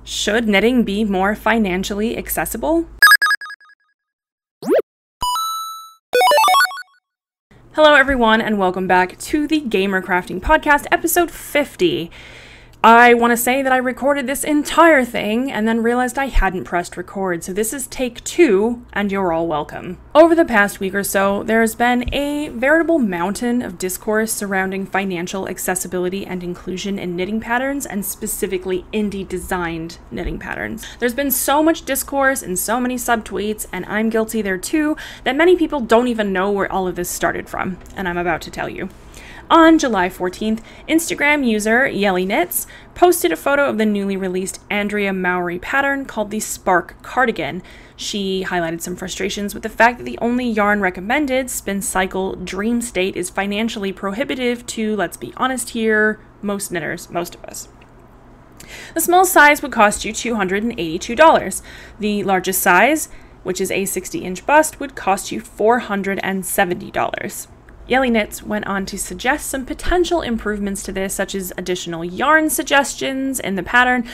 Should knitting be more financially accessible? Hello everyone and welcome back to the Gamer Crafting Podcast, episode 50. I want to say that I recorded this entire thing and then realized I hadn't pressed record, so this is take 2, and you're all welcome. Over the past week or so, there's been a veritable mountain of discourse surrounding financial accessibility and inclusion in knitting patterns, and specifically indie-designed knitting patterns. There's been so much discourse and so many subtweets, and I'm guilty there too, that many people don't even know where all of this started from, and I'm about to tell you. On July 14th, Instagram user Yelly Knits posted a photo of the newly released Andrea Mowry pattern called the Spark Cardigan. She highlighted some frustrations with the fact that the only yarn recommended, Spin Cycle Dream State, is financially prohibitive to, let's be honest here, most knitters, most of us. The small size would cost you $282. The largest size, which is a 60-inch bust, would cost you $470. Yelly Knits went on to suggest some potential improvements to this, such as additional yarn suggestions in the pattern,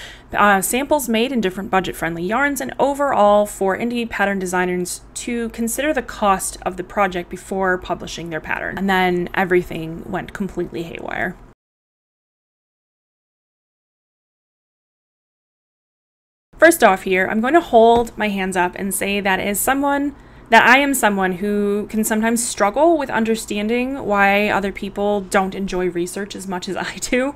samples made in different budget-friendly yarns, and overall for indie pattern designers to consider the cost of the project before publishing their pattern. And then everything went completely haywire. First off here, I'm going to hold my hands up and say that I am someone who can sometimes struggle with understanding why other people don't enjoy research as much as I do.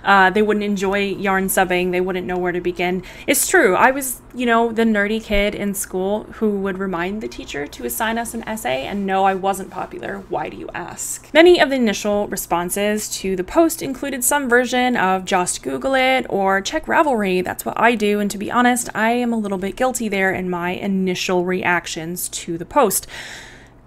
They wouldn't enjoy yarn subbing. They wouldn't know where to begin. It's true. I was, the nerdy kid in school who would remind the teacher to assign us an essay, and no, I wasn't popular. Why do you ask? Many of the initial responses to the post included some version of just Google it or check Ravelry. That's what I do, and to be honest, I am a little bit guilty there in my initial reactions to the post.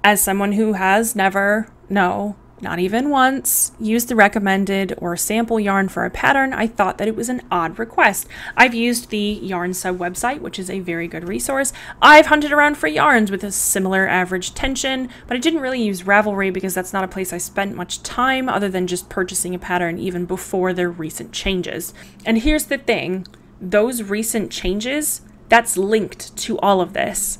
As someone who has never, no, not even once, used the recommended or sample yarn for a pattern, I thought that it was an odd request. I've used the Yarn Sub website, which is a very good resource. I've hunted around for yarns with a similar average tension, but I didn't really use Ravelry because that's not a place I spent much time other than just purchasing a pattern even before their recent changes. And here's the thing, those recent changes, that's linked to all of this.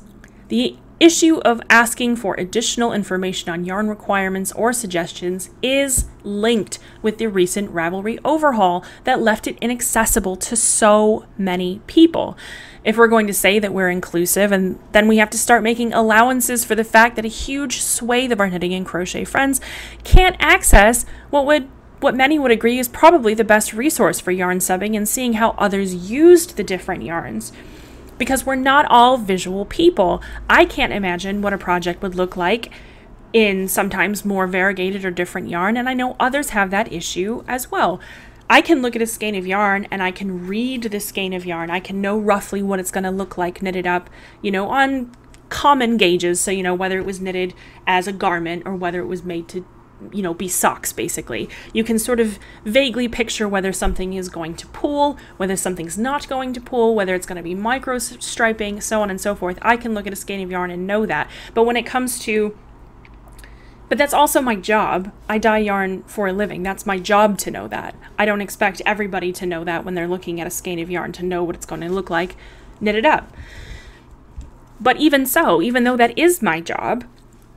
The issue of asking for additional information on yarn requirements or suggestions is linked with the recent Ravelry overhaul that left it inaccessible to so many people. If we're going to say that we're inclusive, and then we have to start making allowances for the fact that a huge swathe of our knitting and crochet friends can't access what many would agree is probably the best resource for yarn subbing and seeing how others used the different yarns. Because we're not all visual people. I can't imagine what a project would look like in sometimes more variegated or different yarn, and I know others have that issue as well. I can look at a skein of yarn and I can read the skein of yarn. I can know roughly what it's going to look like knitted up, on common gauges. So, whether it was knitted as a garment or whether it was made to be socks, basically. You can sort of vaguely picture whether something is going to pool, whether something's not going to pool, whether it's going to be micro striping, so on and so forth. I can look at a skein of yarn and know that. But when it comes to, but that's also my job. I dye yarn for a living. That's my job to know that. I don't expect everybody to know that when they're looking at a skein of yarn, to know what it's going to look like knitted up. But even so, even though that is my job,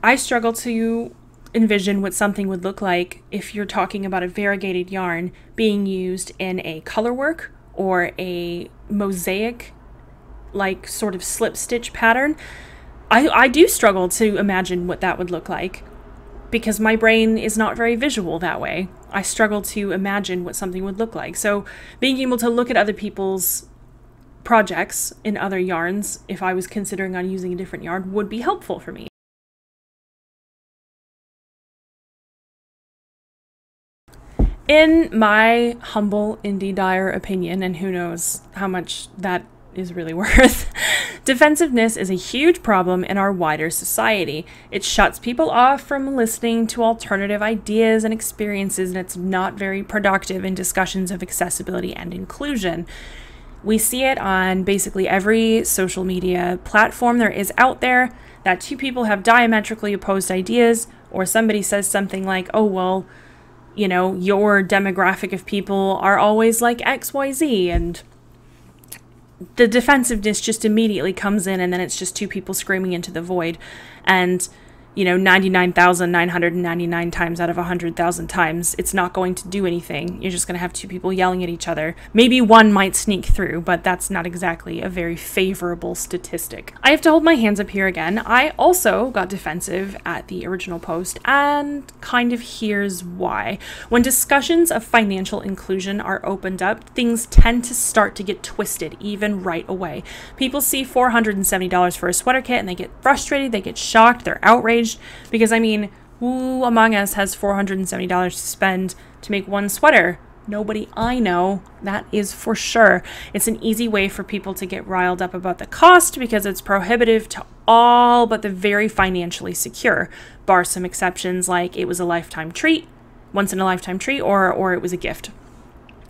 I struggle to envision what something would look like if you're talking about a variegated yarn being used in a color work or a mosaic like sort of slip stitch pattern. I do struggle to imagine what that would look like because my brain is not very visual that way. I struggle to imagine what something would look like. So being able to look at other people's projects in other yarns, if I was considering on using a different yarn, would be helpful for me. In my humble indie dyer opinion, and who knows how much that is really worth, defensiveness is a huge problem in our wider society. It shuts people off from listening to alternative ideas and experiences, and it's not very productive in discussions of accessibility and inclusion. We see it on basically every social media platform there is out there, that two people have diametrically opposed ideas, or somebody says something like, oh, well, your demographic of people are always like XYZ, and the defensiveness just immediately comes in, and then it's just two people screaming into the void. And 99,999 times out of 100,000 times, it's not going to do anything. You're just going to have two people yelling at each other. Maybe one might sneak through, but that's not exactly a very favorable statistic. I have to hold my hands up here again. I also got defensive at the original post, and kind of here's why. When discussions of financial inclusion are opened up, things tend to start to get twisted even right away. People see $470 for a sweater kit and they get frustrated, they get shocked, they're outraged. Because, I mean, who among us has $470 to spend to make one sweater? Nobody I know, that is for sure. It's an easy way for people to get riled up about the cost because it's prohibitive to all but the very financially secure, bar some exceptions like it was a lifetime treat, once in a lifetime treat, or it was a gift.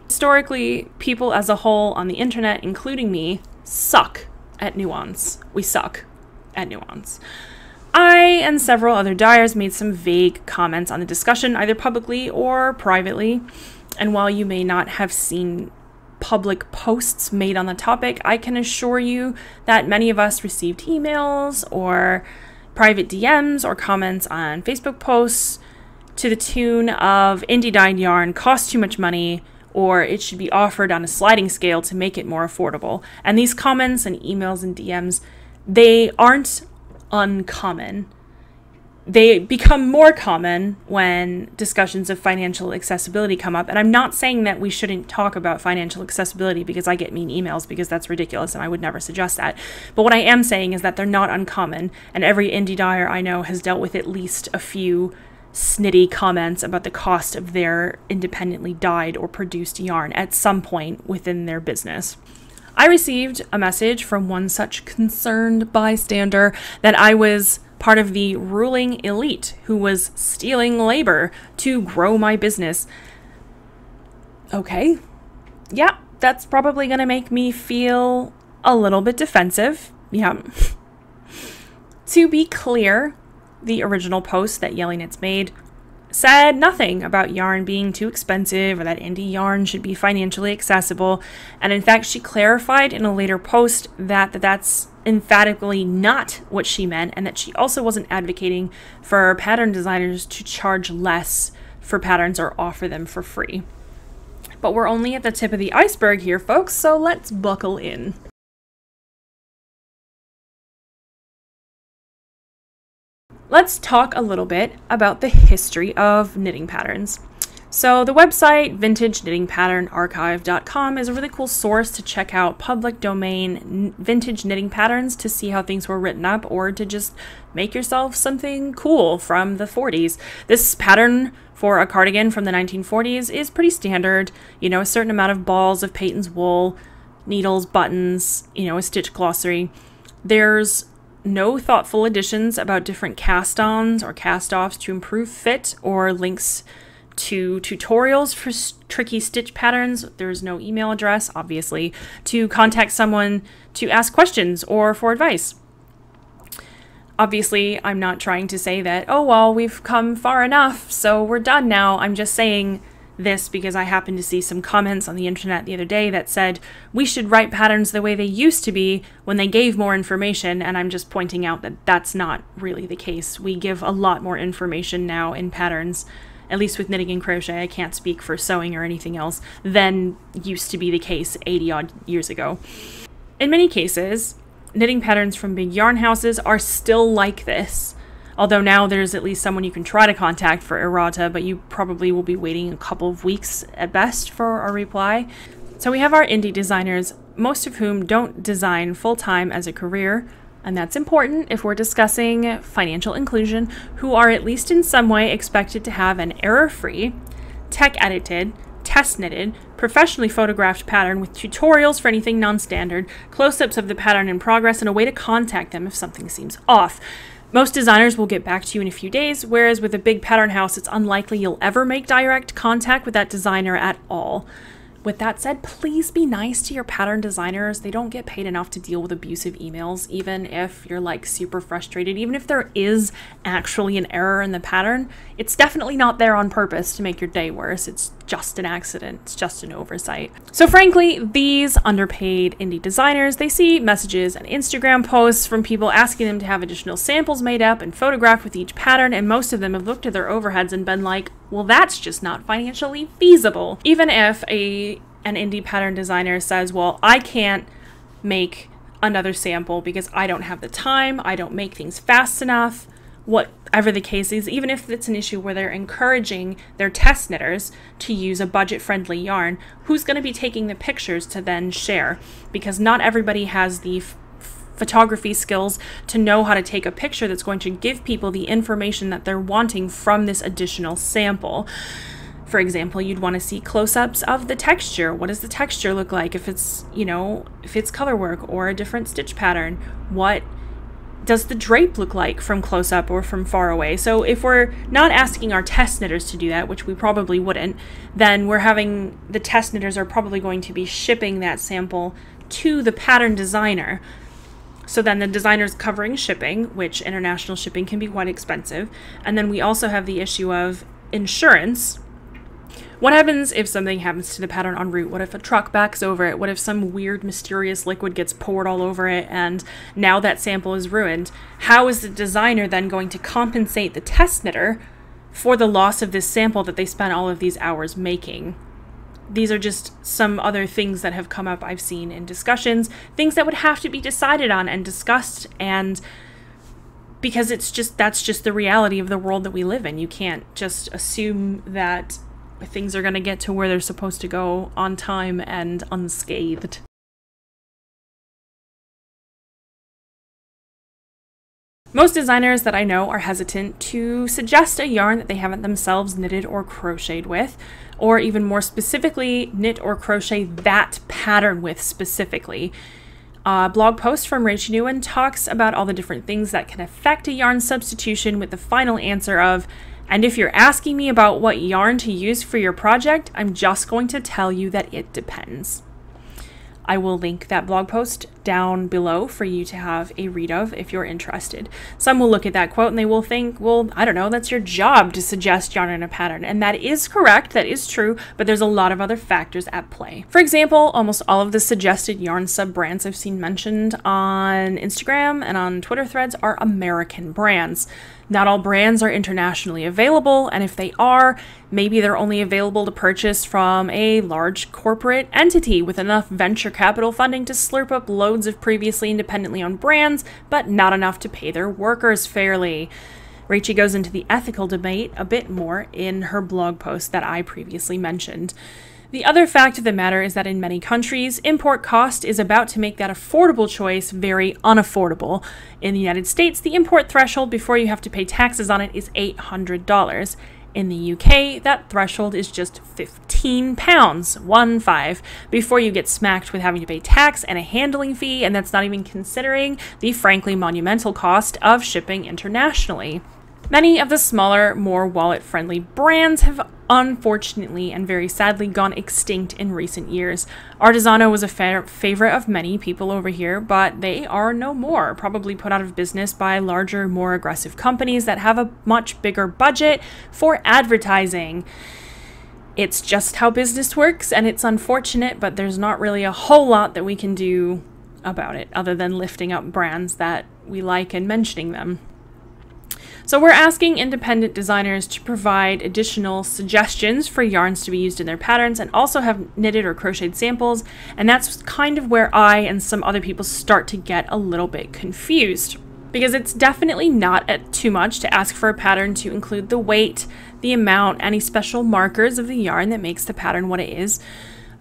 Historically, people as a whole on the internet, including me, suck at nuance. We suck at nuance. I and several other dyers made some vague comments on the discussion, either publicly or privately. And while you may not have seen public posts made on the topic, I can assure you that many of us received emails or private DMs or comments on Facebook posts to the tune of indie dyed yarn costs too much money, or it should be offered on a sliding scale to make it more affordable. And these comments and emails and DMs, they aren't uncommon. They become more common when discussions of financial accessibility come up. And I'm not saying that we shouldn't talk about financial accessibility because I get mean emails, because that's ridiculous and I would never suggest that. But what I am saying is that they're not uncommon, and every indie dyer I know has dealt with at least a few snitty comments about the cost of their independently dyed or produced yarn at some point within their business. I received a message from one such concerned bystander that I was part of the ruling elite who was stealing labor to grow my business. Okay, yeah, that's probably going to make me feel a little bit defensive. Yeah. To be clear, the original post that Yelling It's made said nothing about yarn being too expensive or that indie yarn should be financially accessible. And in fact, she clarified in a later post that that's emphatically not what she meant, and that she also wasn't advocating for pattern designers to charge less for patterns or offer them for free. But we're only at the tip of the iceberg here, folks, so let's buckle in. Let's talk a little bit about the history of knitting patterns. So the website vintageknittingpatternarchive.com is a really cool source to check out public domain vintage knitting patterns to see how things were written up, or to just make yourself something cool from the 40s. This pattern for a cardigan from the 1940s is pretty standard. A certain amount of balls of Peyton's wool, needles, buttons, a stitch glossary. There's no thoughtful additions about different cast-ons or cast-offs to improve fit, or links to tutorials for tricky stitch patterns. There's no email address, obviously, to contact someone to ask questions or for advice. Obviously, I'm not trying to say that, oh, well, we've come far enough, so we're done now. I'm just saying this because I happened to see some comments on the internet the other day that said we should write patterns the way they used to be when they gave more information, and I'm just pointing out that that's not really the case. We give a lot more information now in patterns, at least with knitting and crochet. I can't speak for sewing or anything else, than used to be the case 80 odd years ago. In many cases, knitting patterns from big yarn houses are still like this. Although now there's at least someone you can try to contact for errata, but you probably will be waiting a couple of weeks at best for a reply. So we have our indie designers, most of whom don't design full-time as a career, and that's important if we're discussing financial inclusion, who are at least in some way expected to have an error-free, tech-edited, test-knitted, professionally photographed pattern with tutorials for anything non-standard, close-ups of the pattern in progress, and a way to contact them if something seems off. Most designers will get back to you in a few days, whereas with a big pattern house, it's unlikely you'll ever make direct contact with that designer at all. With that said, please be nice to your pattern designers. They don't get paid enough to deal with abusive emails, even if you're like super frustrated. Even if there is actually an error in the pattern, it's definitely not there on purpose to make your day worse. It's just an accident. It's just an oversight. So frankly, these underpaid indie designers, they see messages and Instagram posts from people asking them to have additional samples made up and photographed with each pattern, and most of them have looked at their overheads and been like, well, that's just not financially feasible. Even if an indie pattern designer says, well, I can't make another sample because I don't have the time, I don't make things fast enough, whatever the case is, even if it's an issue where they're encouraging their test knitters to use a budget-friendly yarn, who's going to be taking the pictures to then share? Because not everybody has the photography skills to know how to take a picture that's going to give people the information that they're wanting from this additional sample. For example, you'd want to see close-ups of the texture. What does the texture look like if it's, if it's color work or a different stitch pattern? What does the drape look like from close up or from far away? So if we're not asking our test knitters to do that, which we probably wouldn't, then the test knitters are probably going to be shipping that sample to the pattern designer. So then the designer's covering shipping, which international shipping can be quite expensive. And then we also have the issue of insurance. What happens if something happens to the pattern en route? What if a truck backs over it? What if some weird, mysterious liquid gets poured all over it and now that sample is ruined? How is the designer then going to compensate the test knitter for the loss of this sample that they spent all of these hours making? These are just some other things that have come up I've seen in discussions, things that would have to be decided on and discussed, and because that's just the reality of the world that we live in. You can't just assume that things are going to get to where they're supposed to go on time and unscathed. Most designers that I know are hesitant to suggest a yarn that they haven't themselves knitted or crocheted with, or even more specifically, knit or crochet that pattern with specifically. A blog post from Rachel Nguyen talks about all the different things that can affect a yarn substitution, with the final answer of, and if you're asking me about what yarn to use for your project, I'm just going to tell you that it depends. I will link that blog post down below for you to have a read of if you're interested. Some will look at that quote and they will think, well, I don't know, that's your job to suggest yarn in a pattern. And that is correct, that is true, but there's a lot of other factors at play. For example, almost all of the suggested yarn sub-brands I've seen mentioned on Instagram and on Twitter threads are American brands. Not all brands are internationally available, and if they are, maybe they're only available to purchase from a large corporate entity with enough venture capital funding to slurp up loads of previously independently owned brands, but not enough to pay their workers fairly. Rachel goes into the ethical debate a bit more in her blog post that I previously mentioned. The other fact of the matter is that in many countries, import cost is about to make that affordable choice very unaffordable. In the United States, the import threshold before you have to pay taxes on it is $800. In the UK, that threshold is just £15, 15, before you get smacked with having to pay tax and a handling fee, and that's not even considering the frankly monumental cost of shipping internationally. Many of the smaller, more wallet-friendly brands have unfortunately and very sadly gone extinct in recent years. Artisano was a favorite of many people over here, but they are no more, probably put out of business by larger, more aggressive companies that have a much bigger budget for advertising. It's just how business works, and it's unfortunate, but there's not really a whole lot that we can do about it other than lifting up brands that we like and mentioning them. So we're asking independent designers to provide additional suggestions for yarns to be used in their patterns and also have knitted or crocheted samples, and that's kind of where I and some other people start to get a little bit confused. Because it's definitely not too much to ask for a pattern to include the weight, the amount, any special markers of the yarn that makes the pattern what it is.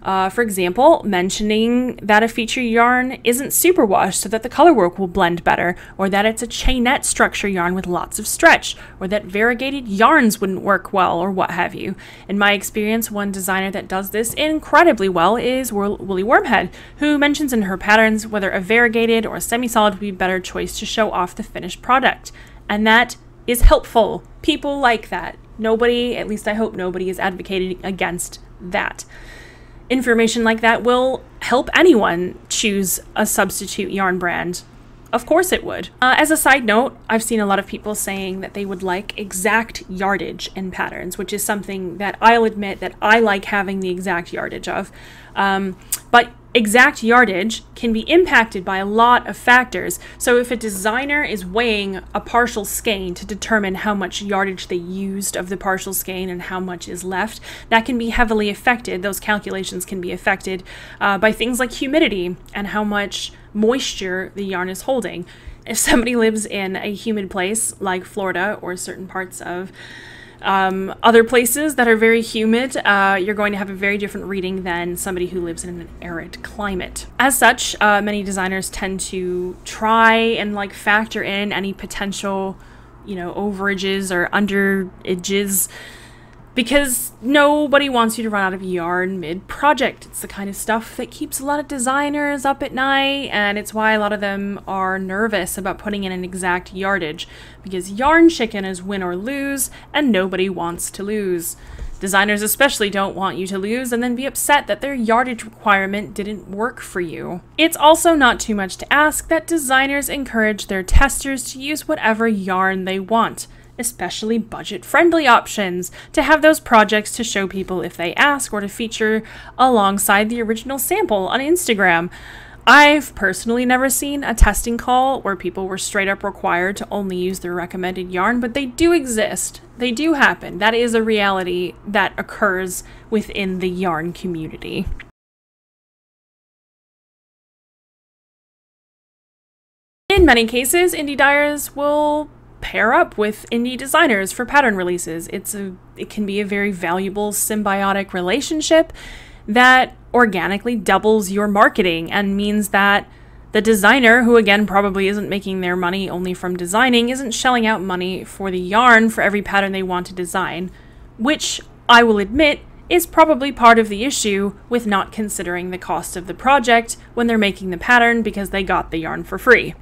For example, mentioning that a feature yarn isn't superwash so that the color work will blend better, or that it's a chainette structure yarn with lots of stretch, or that variegated yarns wouldn't work well, or what have you. In my experience, one designer that does this incredibly well is Woolly Wormhead, who mentions in her patterns whether a variegated or a semi-solid would be a better choice to show off the finished product. And that is helpful. People like that. Nobody, at least I hope nobody, is advocating against that. Information like that will help anyone choose a substitute yarn brand. Of course it would. As a side note, I've seen a lot of people saying that they would like exact yardage in patterns, which is something that I'll admit that I like having the exact yardage of. But exact yardage can be impacted by a lot of factors. So if a designer is weighing a partial skein to determine how much yardage they used of the partial skein and how much is left, that can be heavily affected. Those calculations can be affected by things like humidity and how much moisture the yarn is holding. If somebody lives in a humid place like Florida or certain parts of other places that are very humid, you're going to have a very different reading than somebody who lives in an arid climate. As such, many designers tend to try and like factor in any potential, overages or underages, because nobody wants you to run out of yarn mid-project. It's the kind of stuff that keeps a lot of designers up at night, and it's why a lot of them are nervous about putting in an exact yardage, because yarn chicken is win or lose, and nobody wants to lose. Designers especially don't want you to lose and then be upset that their yardage requirement didn't work for you. It's also not too much to ask that designers encourage their testers to use whatever yarn they want, especially budget-friendly options, to have those projects to show people if they ask, or to feature alongside the original sample on Instagram. I've personally never seen a testing call where people were straight up required to only use their recommended yarn, but they do exist. They do happen. That is a reality that occurs within the yarn community. In many cases, indie dyers will pair up with indie designers for pattern releases. It can be a very valuable symbiotic relationship that organically doubles your marketing and means that the designer, who again probably isn't making their money only from designing, isn't shelling out money for the yarn for every pattern they want to design, which I will admit is probably part of the issue with not considering the cost of the project when they're making the pattern because they got the yarn for free.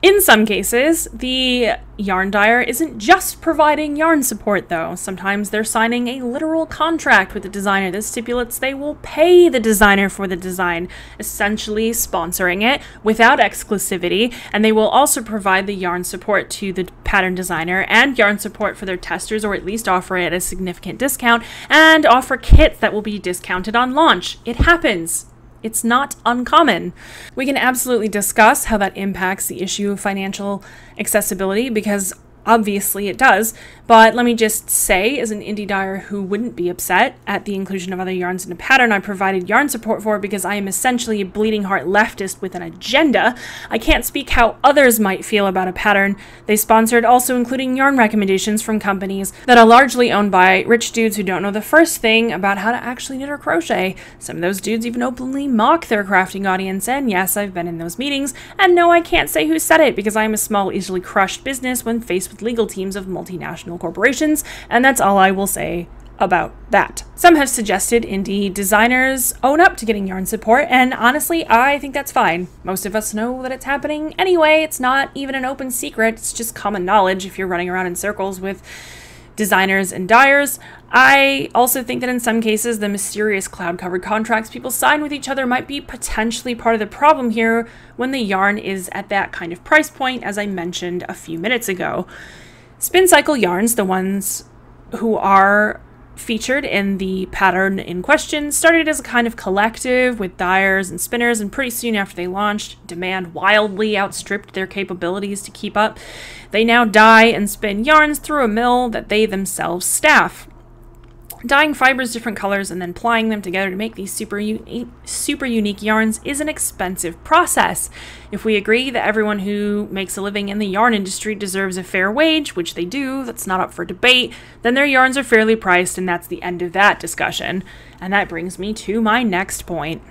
In some cases, the yarn dyer isn't just providing yarn support, though. Sometimes they're signing a literal contract with the designer that stipulates they will pay the designer for the design, essentially sponsoring it without exclusivity, and they will also provide the yarn support to the pattern designer and yarn support for their testers, or at least offer it at a significant discount, and offer kits that will be discounted on launch. It happens. It's not uncommon. We can absolutely discuss how that impacts the issue of financial accessibility, because obviously it does, but let me just say, as an indie dyer who wouldn't be upset at the inclusion of other yarns in a pattern I provided yarn support for because I am essentially a bleeding heart leftist with an agenda, I can't speak how others might feel about a pattern they sponsored, also including yarn recommendations from companies that are largely owned by rich dudes who don't know the first thing about how to actually knit or crochet. Some of those dudes even openly mock their crafting audience, and yes, I've been in those meetings, and no, I can't say who said it because I am a small, easily crushed business when faced with legal teams of multinational corporations, and that's all I will say about that. Some have suggested indie designers own up to getting yarn support, and honestly, I think that's fine. Most of us know that it's happening anyway. It's not even an open secret. It's just common knowledge if you're running around in circles with designers and dyers. I also think that in some cases, the mysterious cloud-covered contracts people sign with each other might be potentially part of the problem here when the yarn is at that kind of price point, as I mentioned a few minutes ago. Spin cycle yarns, the ones who are featured in the pattern in question, started as a kind of collective with dyers and spinners, and pretty soon after they launched, demand wildly outstripped their capabilities to keep up. They now dye and spin yarns through a mill that they themselves staff. Dyeing fibers different colors and then plying them together to make these super unique yarns is an expensive process. If we agree that everyone who makes a living in the yarn industry deserves a fair wage, which they do, that's not up for debate, then their yarns are fairly priced, and that's the end of that discussion. And that brings me to my next point.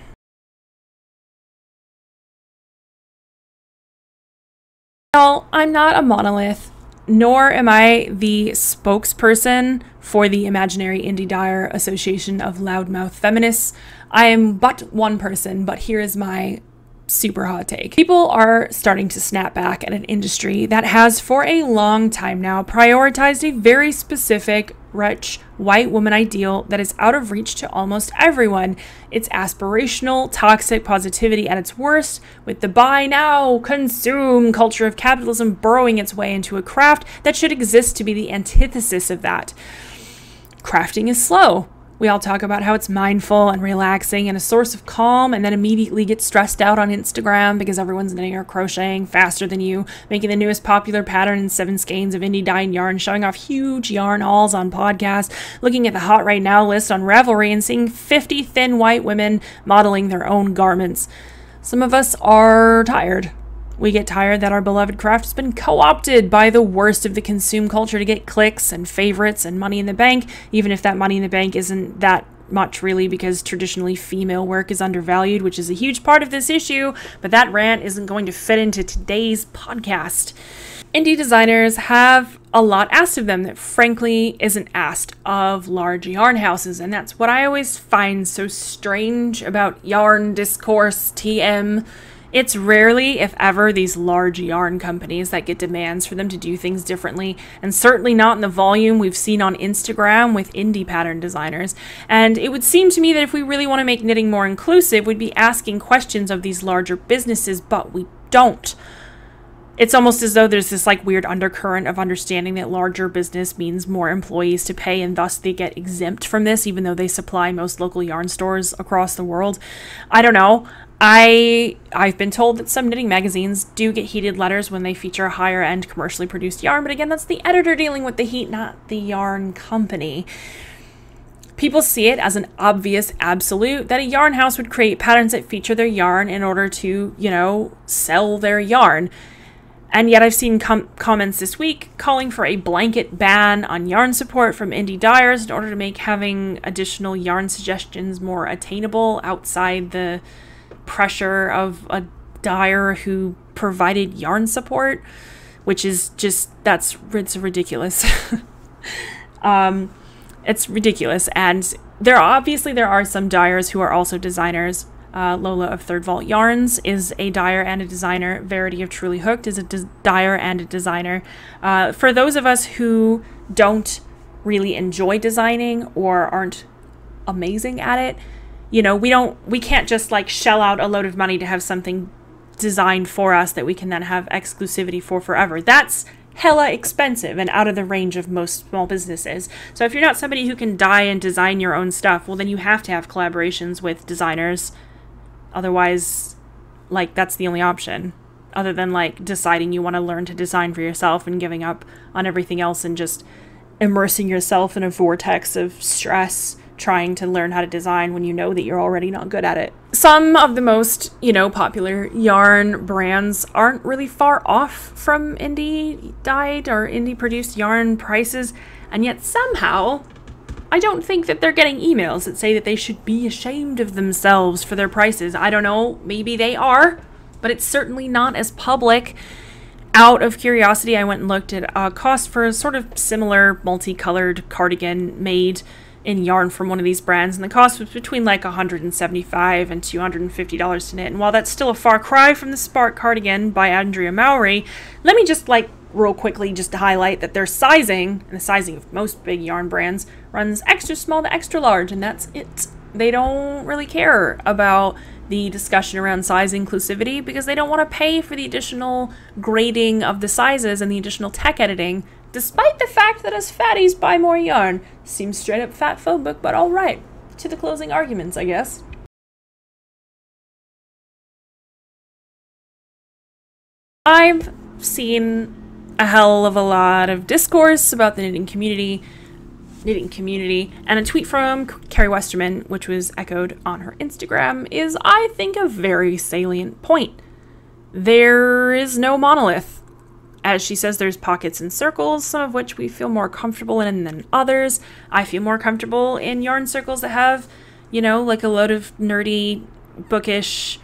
Well, I'm not a monolith, nor am I the spokesperson for the imaginary indie dyer association of loudmouth feminists. I am but one person, but here is my super hot take. People are starting to snap back at an industry that has for a long time now prioritized a very specific, rich, white woman ideal that is out of reach to almost everyone. It's aspirational, toxic positivity at its worst, with the buy now, consume culture of capitalism burrowing its way into a craft that should exist to be the antithesis of that. Crafting is slow. We all talk about how it's mindful and relaxing and a source of calm, and then immediately get stressed out on Instagram because everyone's knitting or crocheting faster than you, making the newest popular pattern in 7 skeins of indie dye and yarn, showing off huge yarn hauls on podcasts, looking at the hot right now list on Ravelry and seeing 50 thin white women modeling their own garments. Some of us are tired. We get tired that our beloved craft has been co-opted by the worst of the consume culture to get clicks and favorites and money in the bank, even if that money in the bank isn't that much really, because traditionally female work is undervalued, which is a huge part of this issue, but that rant isn't going to fit into today's podcast. Indie designers have a lot asked of them that frankly isn't asked of large yarn houses, and that's what I always find so strange about Yarn Discourse TM. It's rarely, if ever, these large yarn companies that get demands for them to do things differently, and certainly not in the volume we've seen on Instagram with indie pattern designers. And it would seem to me that if we really want to make knitting more inclusive, we'd be asking questions of these larger businesses, but we don't. It's almost as though there's this like weird undercurrent of understanding that larger business means more employees to pay, and thus they get exempt from this, even though they supply most local yarn stores across the world. I don't know. I've been told that some knitting magazines do get heated letters when they feature higher end commercially produced yarn, but again, that's the editor dealing with the heat, not the yarn company. People see it as an obvious absolute that a yarn house would create patterns that feature their yarn in order to, you know, sell their yarn. And yet I've seen comments this week calling for a blanket ban on yarn support from indie dyers in order to make having additional yarn suggestions more attainable outside the pressure of a dyer who provided yarn support, which is just, it's ridiculous. It's ridiculous. And there are some dyers who are also designers. Lola of Third Vault Yarns is a dyer and a designer. Verity of Truly Hooked is a dyer and a designer. For those of us who don't really enjoy designing or aren't amazing at it, you know, we can't just like shell out a load of money to have something designed for us that we can then have exclusivity for forever. That's hella expensive and out of the range of most small businesses. So if you're not somebody who can dye and design your own stuff, well, then you have to have collaborations with designers. Otherwise, like, that's the only option, other than like deciding you want to learn to design for yourself and giving up on everything else and just immersing yourself in a vortex of stress trying to learn how to design when you know that you're already not good at it. Some of the most, you know, popular yarn brands aren't really far off from indie dyed or indie produced yarn prices, and yet somehow I don't think that they're getting emails that say that they should be ashamed of themselves for their prices. I don't know, maybe they are, but it's certainly not as public. Out of curiosity, I went and looked at a cost for a sort of similar multicolored cardigan made in yarn from one of these brands, and the cost was between like $175 and $250 to knit. And while that's still a far cry from the Spark cardigan by Andrea Mowry, let me just like real quickly just to highlight that their sizing, and the sizing of most big yarn brands, runs extra small to extra large, and that's it. They don't really care about the discussion around size inclusivity because they don't want to pay for the additional grading of the sizes and the additional tech editing, despite the fact that us fatties buy more yarn. Seems straight up fat phobic, but alright. To the closing arguments, I guess. I've seen a hell of a lot of discourse about the knitting community, and a tweet from Carrie Westerman, which was echoed on her Instagram, is, I think, a very salient point. There is no monolith. As she says, there's pockets and circles, some of which we feel more comfortable in than others. I feel more comfortable in yarn circles that have, you know, like a load of nerdy, bookish,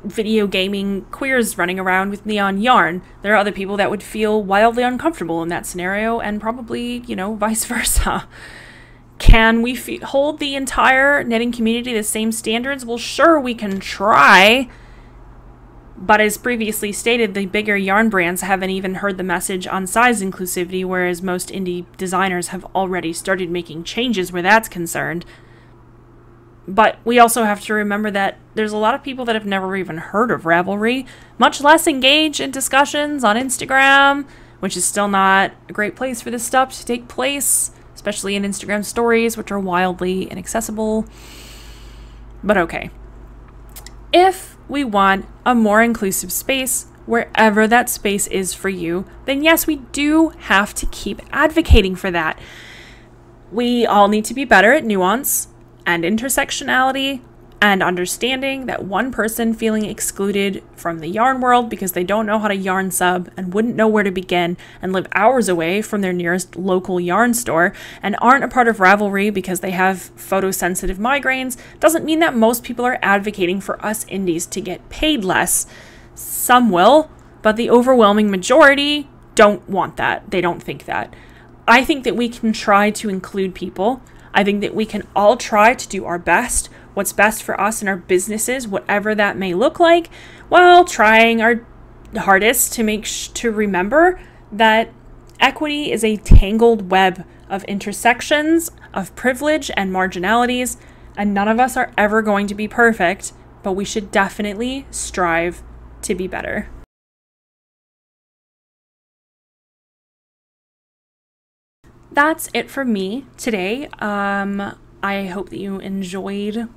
video gaming queers running around with neon yarn. There are other people that would feel wildly uncomfortable in that scenario, and probably, you know, vice versa. Can we hold the entire knitting community to the same standards? Well, sure, we can try. But as previously stated, the bigger yarn brands haven't even heard the message on size inclusivity, whereas most indie designers have already started making changes where that's concerned. But we also have to remember that there's a lot of people that have never even heard of Ravelry, much less engage in discussions on Instagram, which is still not a great place for this stuff to take place, especially in Instagram stories, which are wildly inaccessible. But okay. If we want a more inclusive space, wherever that space is for you, then yes, we do have to keep advocating for that. We all need to be better at nuance and intersectionality and understanding that one person feeling excluded from the yarn world because they don't know how to yarn sub and wouldn't know where to begin and live hours away from their nearest local yarn store and aren't a part of Ravelry because they have photosensitive migraines doesn't mean that most people are advocating for us indies to get paid less. Some will, but the overwhelming majority don't want that. They don't think that. I think that we can try to include people. I think that we can all try to do our best, what's best for us and our businesses, whatever that may look like, while trying our hardest to to remember that equity is a tangled web of intersections, of privilege and marginalities, and none of us are ever going to be perfect, but we should definitely strive to be better. That's it for me today. I hope that you enjoyed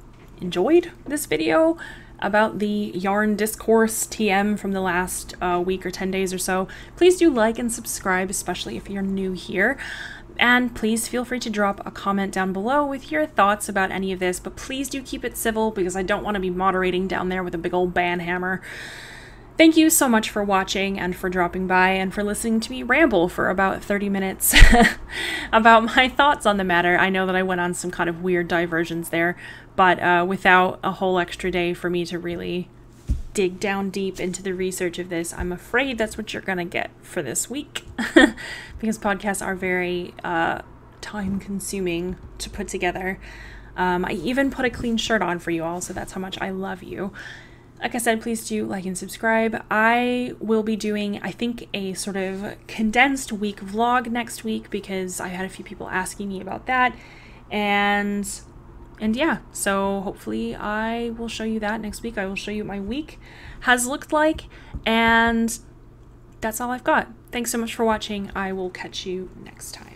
this video about the yarn discourse TM from the last week or 10 days or so. Please do like and subscribe, especially if you're new here. And please feel free to drop a comment down below with your thoughts about any of this, but please do keep it civil because I don't want to be moderating down there with a big old ban hammer. Thank you so much for watching and for dropping by and for listening to me ramble for about 30 minutes about my thoughts on the matter. I know that I went on some kind of weird diversions there, but without a whole extra day for me to really dig down deep into the research of this, I'm afraid that's what you're going to get for this week because podcasts are very time-consuming to put together. I even put a clean shirt on for you all, so that's how much I love you. Like I said, please do like and subscribe. I will be doing, I think, a sort of condensed week vlog next week because I had a few people asking me about that. And yeah, so hopefully I will show you that next week. I will show you what my week has looked like. And that's all I've got. Thanks so much for watching. I will catch you next time.